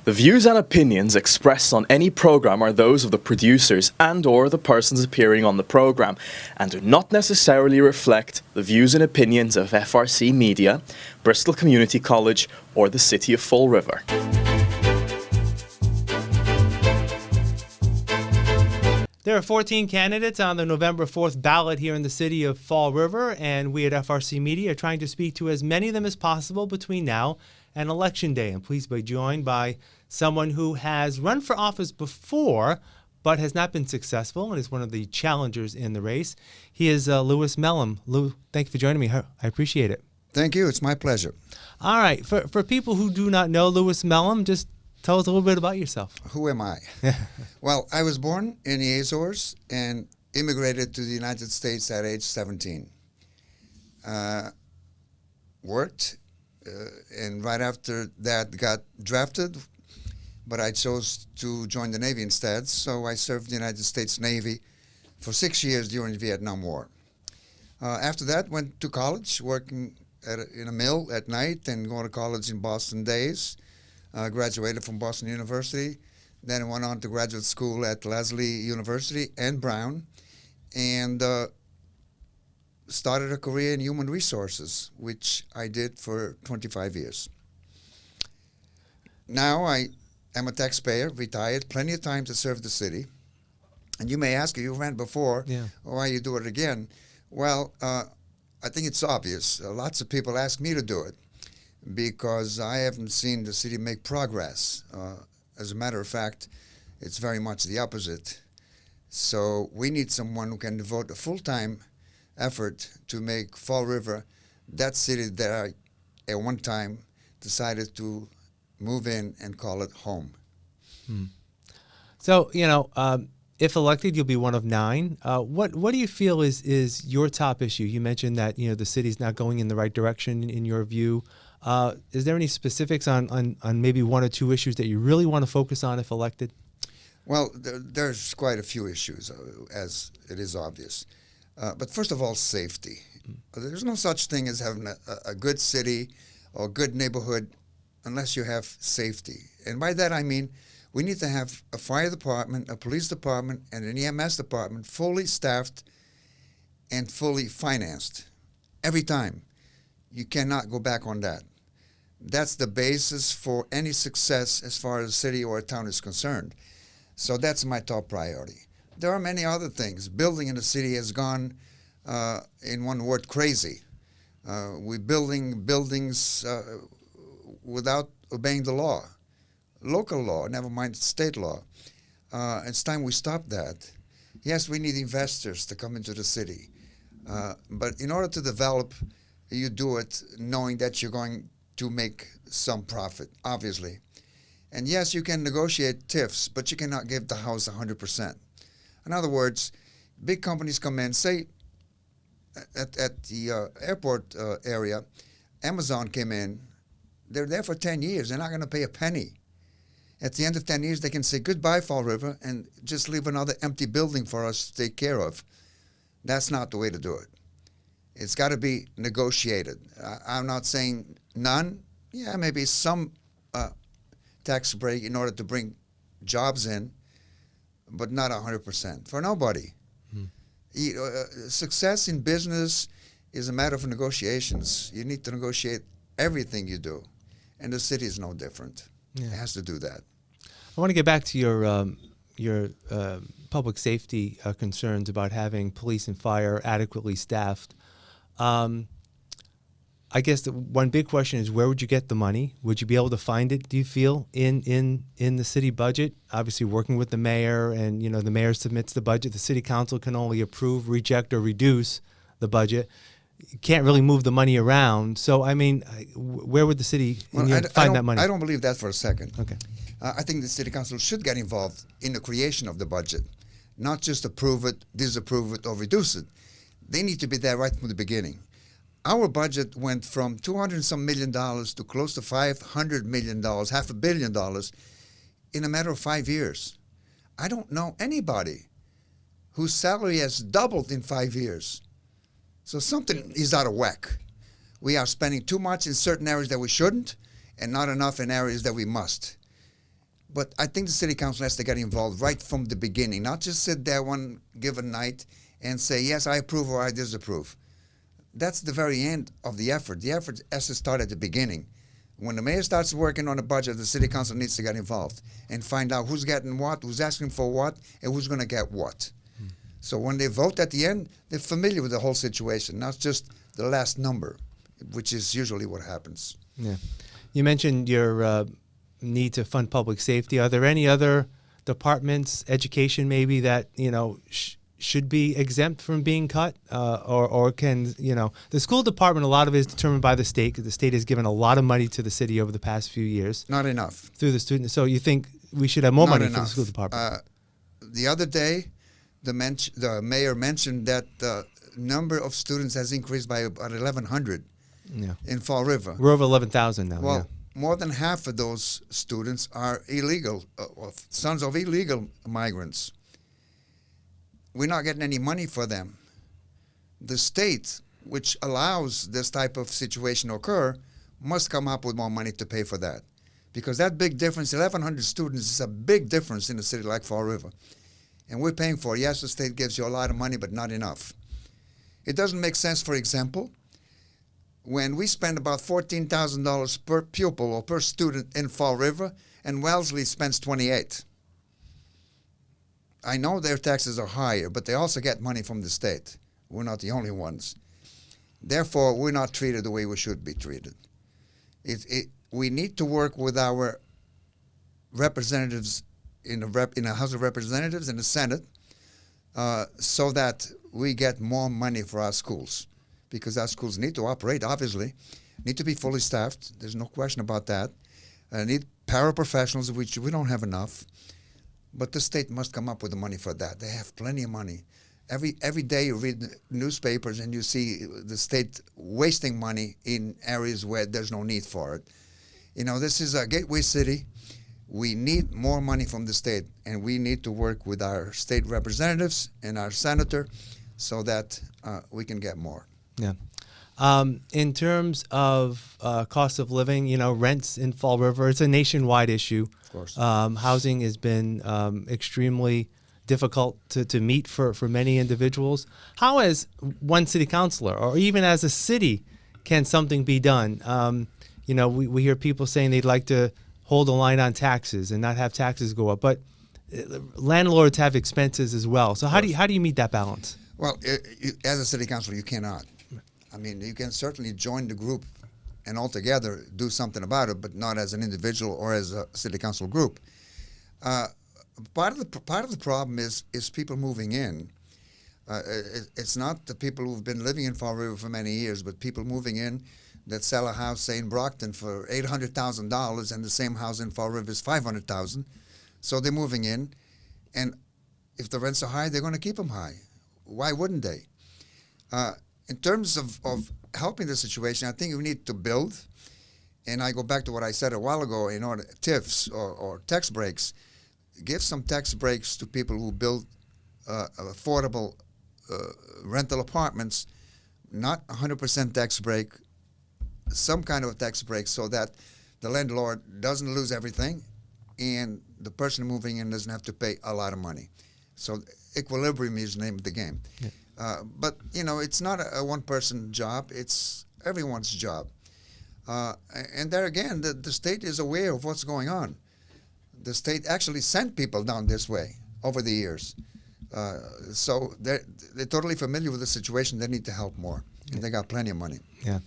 The views and opinions expressed on any program are those of the producers and/or the persons appearing on the program and do not necessarily reflect the views and opinions of FRCMedia, Bristol Community College, or the City of Fall River. There are 14 candidates on the November 4th ballot here in the city of Fall River, and we at FRCMedia are trying to speak to as many of them as possible between now and Election Day. And pleased to be joined by someone who has run for office before but has not been successful and is one of the challengers in the race. He is Louis Melim. Lou, thank you for joining me. I appreciate it. Thank you. It's my pleasure. All right. For people who do not know Louis Melim, just tell us a little bit about yourself. Who am I? Well, I was born in the Azores and immigrated to the United States at age 17. Worked, and right after that got drafted, but I chose to join the Navy instead, so I served the United States Navy for 6 years during the Vietnam War. After that, went to college, working in a mill at night and going to college in Boston days. Graduated from Boston University, then went on to graduate school at Lesley University and Brown, and started a career in human resources, which I did for 25 years. Now I am a taxpayer, retired, plenty of time to serve the city. And you may ask, you ran before, why you do it again? Well, I think it's obvious. Lots of people ask me to do it, because I haven't seen the city make progress. As a matter of fact, it's very much the opposite. So we need someone who can devote a full-time effort to make Fall River that city that I, at one time, decided to move in and call it home. So, if elected, you'll be one of 9. What do you feel is your top issue? You mentioned that the city's not going in the right direction in your view. Is there any specifics on maybe 1 or 2 issues that you really want to focus on if elected? Well, there's quite a few issues, as it is obvious. But first of all, safety. There's no such thing as having a good city or a good neighborhood unless you have safety. And by that I mean we need to have a fire department, a police department, and an EMS department fully staffed and fully financed every time. You cannot go back on that. That's the basis for any success as far as a city or a town is concerned. So that's my top priority. There are many other things. Building in the city has gone, in one word, crazy. We're building buildings without obeying the law, local law, never mind state law. It's time we stop that. Yes, we need investors to come into the city. But in order to develop, you do it knowing that you're going to make some profit, obviously. And yes, you can negotiate TIFs, but you cannot give the house 100%. In other words, big companies come in, say at the airport area, Amazon came in, they're there for 10 years, they're not going to pay a penny. At the end of 10 years, they can say goodbye, Fall River, and just leave another empty building for us to take care of. That's not the way to do it. It's got to be negotiated. I'm not saying none. Yeah, maybe some tax break in order to bring jobs in, but not 100%. For nobody. Success in business is a matter of negotiations. You need to negotiate everything you do, and the city is no different. It has to do that. I want to get back to your public safety concerns about having police and fire adequately staffed. I guess the one big question is, where would you get the money? Would you be able to find it, do you feel, in the city budget? Obviously working with the mayor, and the mayor submits the budget. The city council can only approve, reject, or reduce the budget. You can't really move the money around. So, I mean, where would the city find that money? I don't believe that for a second. Okay. I think the city council should get involved in the creation of the budget, not just approve it, disapprove it, or reduce it. They need to be there right from the beginning. Our budget went from $200 and some million to close to $500 million, $500 million, in a matter of 5 years. I don't know anybody whose salary has doubled in 5 years. So something is out of whack. We are spending too much in certain areas that we shouldn't, and not enough in areas that we must. But I think the city council has to get involved right from the beginning, not just sit there one given night and say, yes, I approve or I disapprove. That's the very end of the effort. The effort has to start at the beginning. When the mayor starts working on a budget, the city council needs to get involved and find out who's getting what, who's asking for what, and who's going to get what. So when they vote at the end, they're familiar with the whole situation, not just the last number, which is usually what happens. Yeah. You mentioned your need to fund public safety. Are there any other departments, education maybe, that, should be exempt from being cut? Or can, the school department, a lot of it is determined by the state, because the state has given a lot of money to the city over the past few years. Not enough. Through the students. So you think we should have more Not money enough. for the school department? The other day, the mayor mentioned that the number of students has increased by about 1,100 in Fall River. We're over 11,000 now. Well, more than half of those students are illegal, sons of illegal migrants. We're not getting any money for them. The state, which allows this type of situation to occur, must come up with more money to pay for that. Because that big difference, 1,100 students, is a big difference in a city like Fall River. And we're paying for it. Yes, the state gives you a lot of money, but not enough. It doesn't make sense, for example, when we spend about $14,000 per pupil or per student in Fall River, and Wellesley spends $28,000. I know their taxes are higher, but they also get money from the state. We're not the only ones. Therefore, we're not treated the way we should be treated. We need to work with our representatives in the House of Representatives and the Senate so that we get more money for our schools, because our schools need to operate, obviously, need to be fully staffed. There's no question about that. Need paraprofessionals, which we don't have enough. But the state must come up with the money for that. They have plenty of money. Every day you read the newspapers and you see the state wasting money in areas where there's no need for it. This is a gateway city. We need more money from the state, and we need to work with our state representatives and our senator so that we can get more. Yeah. In terms of cost of living, rents in Fall River, it's a nationwide issue. Of course. Housing has been extremely difficult to meet for many individuals. How, as one city councilor, or even as a city, can something be done? We hear people saying they'd like to hold a line on taxes and not have taxes go up, but landlords have expenses as well. So how do you meet that balance? Well, as a city councilor, you cannot. I mean, you can certainly join the group and altogether do something about it, but not as an individual or as a city council group. Part of the problem is people moving in. It's not the people who've been living in Fall River for many years, but people moving in that sell a house, say in Brockton, for $800,000, and the same house in Fall River is $500,000. So they're moving in, and if the rents are high, they're going to keep them high. Why wouldn't they? In terms of helping the situation, I think we need to build, and I go back to what I said a while ago, in order TIFs or tax breaks. Give some tax breaks to people who build affordable rental apartments, not 100% tax break, some kind of a tax break so that the landlord doesn't lose everything and the person moving in doesn't have to pay a lot of money. So equilibrium is the name of the game. Yeah. But, it's not a one-person job. It's everyone's job. And there again, the state is aware of what's going on. The state actually sent people down this way over the years. So they're totally familiar with the situation. They need to help more. And they got plenty of money. Yeah.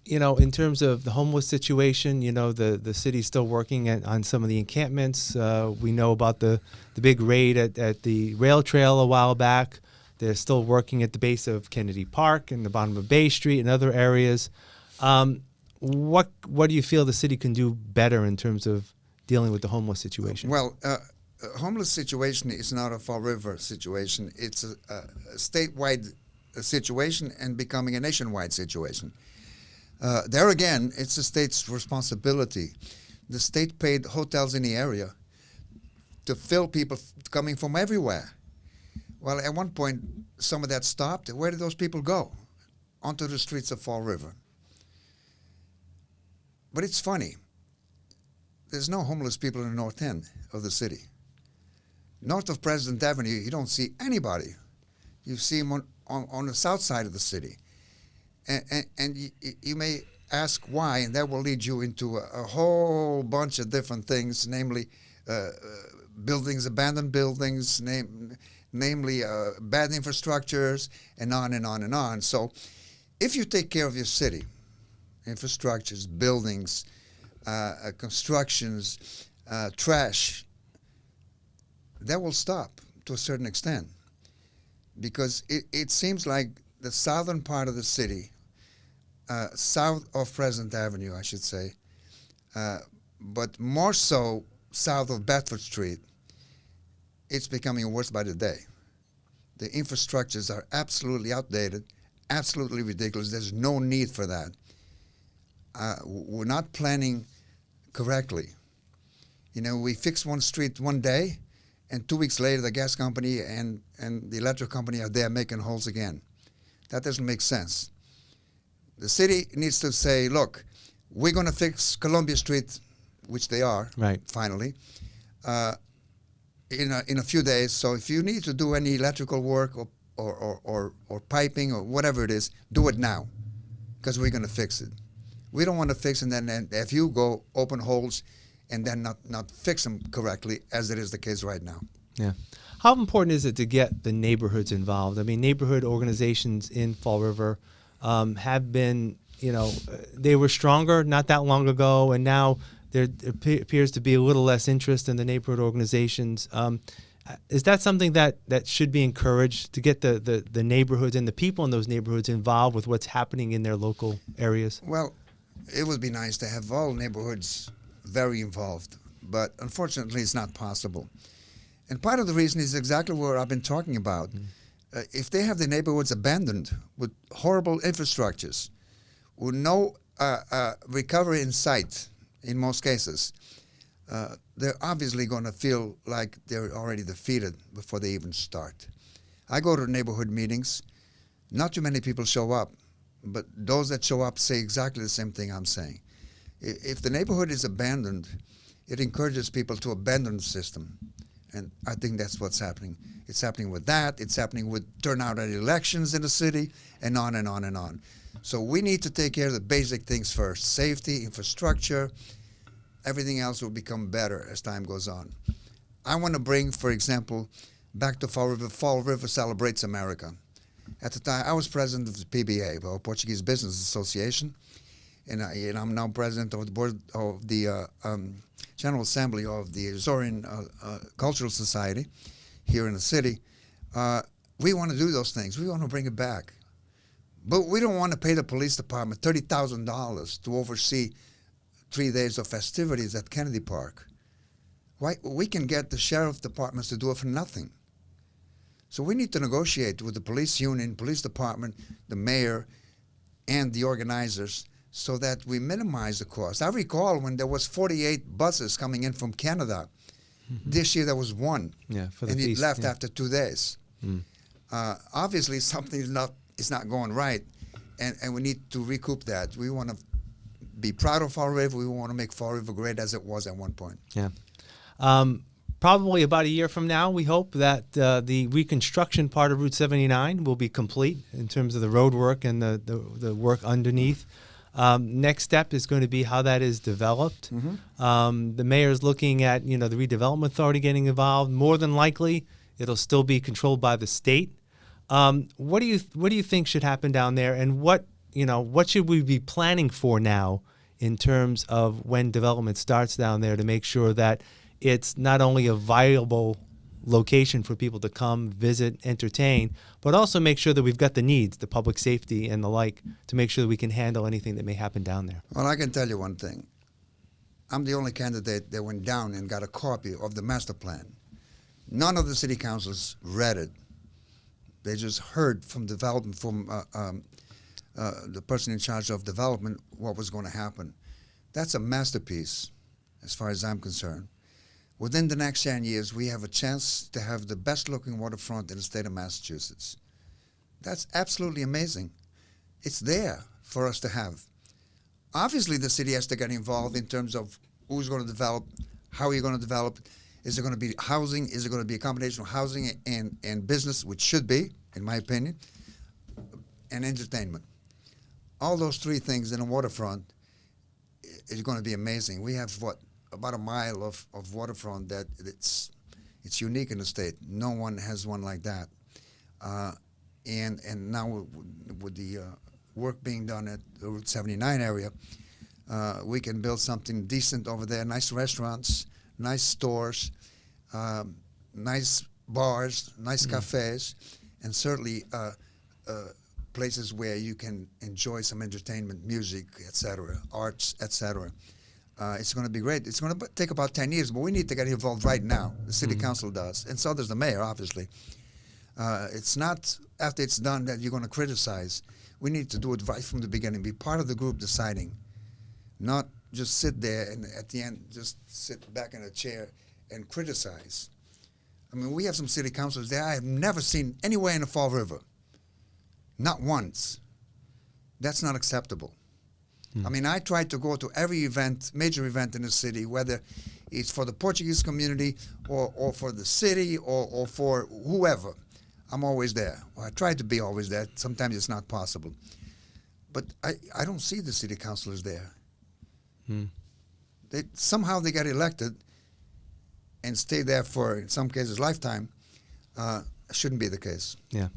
In terms of the homeless situation, the city's still working on some of the encampments. We know about the big raid at the rail trail a while back. They're still working at the base of Kennedy Park and the bottom of Bay Street and other areas. What do you feel the city can do better in terms of dealing with the homeless situation? Well, homeless situation is not a Fall River situation. It's a statewide situation and becoming a nationwide situation. There again, it's the state's responsibility. The state paid hotels in the area to fill people coming from everywhere. Well, at one point, some of that stopped. Where did those people go? Onto the streets of Fall River. But it's funny. there's no homeless people in the north end of the city. North of President Avenue, you don't see anybody. You see them on the south side of the city. And you may ask why, and that will lead you into a whole bunch of different things, namely buildings, abandoned buildings, namely bad infrastructures, and on and on and on. So if you take care of your city, infrastructures, buildings, constructions, trash, that will stop to a certain extent. Because it seems like the southern part of the city, south of President Avenue, I should say, but more so south of Bedford Street, it's becoming worse by the day. The infrastructures are absolutely outdated, absolutely ridiculous. There's no need for that. We're not planning correctly. You know, we fix one street one day, and 2 weeks later, the gas company and the electric company are there making holes again. That doesn't make sense. The city needs to say, look, we're going to fix Columbia Street, which they are, Right. finally, in a few days. So if you need to do any electrical work or piping or whatever it is, do it now, because we're going to fix it. We don't want to fix it, and then if you go open holes and then not fix them correctly, as it is the case right now. Yeah. How important is it to get the neighborhoods involved? I mean, neighborhood organizations in Fall River have been, they were stronger not that long ago, and now there appears to be a little less interest in the neighborhood organizations. Is that something that should be encouraged, to get the neighborhoods and the people in those neighborhoods involved with what's happening in their local areas? Well, it would be nice to have all neighborhoods very involved, but unfortunately it's not possible. And part of the reason is exactly what I've been talking about. If they have the neighborhoods abandoned with horrible infrastructures, with no recovery in sight in most cases, they're obviously going to feel like they're already defeated before they even start. I go to neighborhood meetings. Not too many people show up, but those that show up say exactly the same thing I'm saying. If the neighborhood is abandoned, it encourages people to abandon the system. And I think that's what's happening. It's happening with that. It's happening with turnout at elections in the city, and on and on and on. So we need to take care of the basic things first. Safety, infrastructure, everything else will become better as time goes on. I want to bring, for example, back to Fall River. Fall River celebrates America. At the time, I was president of the PBA, the Portuguese Business Association, and I'm now president of the board of the General Assembly of the Azorean Cultural Society here in the city. We want to do those things. We want to bring it back. But we don't want to pay the police department $30,000 to oversee 3 days of festivities at Kennedy Park. Why? We can get the sheriff departments to do it for nothing. So we need to negotiate with the police union, police department, the mayor, and the organizers, so that we minimize the cost. I recall when there was 48 buses coming in from Canada. Mm-hmm. This year there was one, for the and feast, it left after 2 days. Obviously something is not going right, and we need to recoup that. We want to be proud of Fall River. We want to make Fall River great as it was at one point. Yeah. Probably about a year from now, we hope that the reconstruction part of Route 79 will be complete in terms of the road work and the work underneath. Next step is going to be how that is developed. Mm-hmm. The mayor's looking at the redevelopment authority getting involved. More than likely, it'll still be controlled by the state. What do you think should happen down there, and what should we be planning for now in terms of when development starts down there, to make sure that it's not only a viable location for people to come, visit, entertain, but also make sure that we've got the needs, the public safety and the like, to make sure that we can handle anything that may happen down there? Well, I can tell you one thing. I'm the only candidate that went down and got a copy of the master plan. None of the city councils read it. They just heard from development, from the person in charge of development, what was going to happen. That's a masterpiece, as far as I'm concerned. Within the next 10 years, we have a chance to have the best-looking waterfront in the state of Massachusetts. That's absolutely amazing. It's there for us to have. Obviously, the city has to get involved in terms of who's going to develop, how are you going to develop? Is it going to be housing? Is it going to be a combination of housing and business, which should be, in my opinion, and entertainment? All those three things in the waterfront is going to be amazing. We have, about a mile of waterfront that it's unique in the state. No one has one like that. And now with the work being done at the Route 79 area, we can build something decent over there. Nice restaurants, nice stores, nice bars, nice cafes, and certainly places where you can enjoy some entertainment, music, etc., arts, etc. It's going to be great. It's going to take about 10 years, but we need to get involved right now. The city council does, and so does the mayor, obviously. It's not after it's done that you're going to criticize. We need to do it right from the beginning, be part of the group deciding, not just sit there and at the end just sit back in a chair and criticize. I mean, we have some city councilors there I have never seen anywhere in the Fall River. Not once. That's not acceptable. I mean, I try to go to every event, major event in the city, whether it's for the Portuguese community or for the city or for whoever. I'm always there. Well, I try to be always there. Sometimes it's not possible. But I don't see the city councilors there. Somehow they get elected and stay there for, in some cases, lifetime. Shouldn't be the case. Yeah.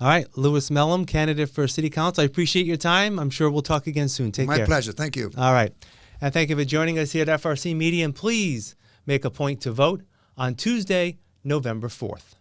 All right, Louis Melim, candidate for City Council. I appreciate your time. I'm sure we'll talk again soon. Take care. My pleasure. Thank you. All right. And thank you for joining us here at FRC Media. And please make a point to vote on Tuesday, November 4th.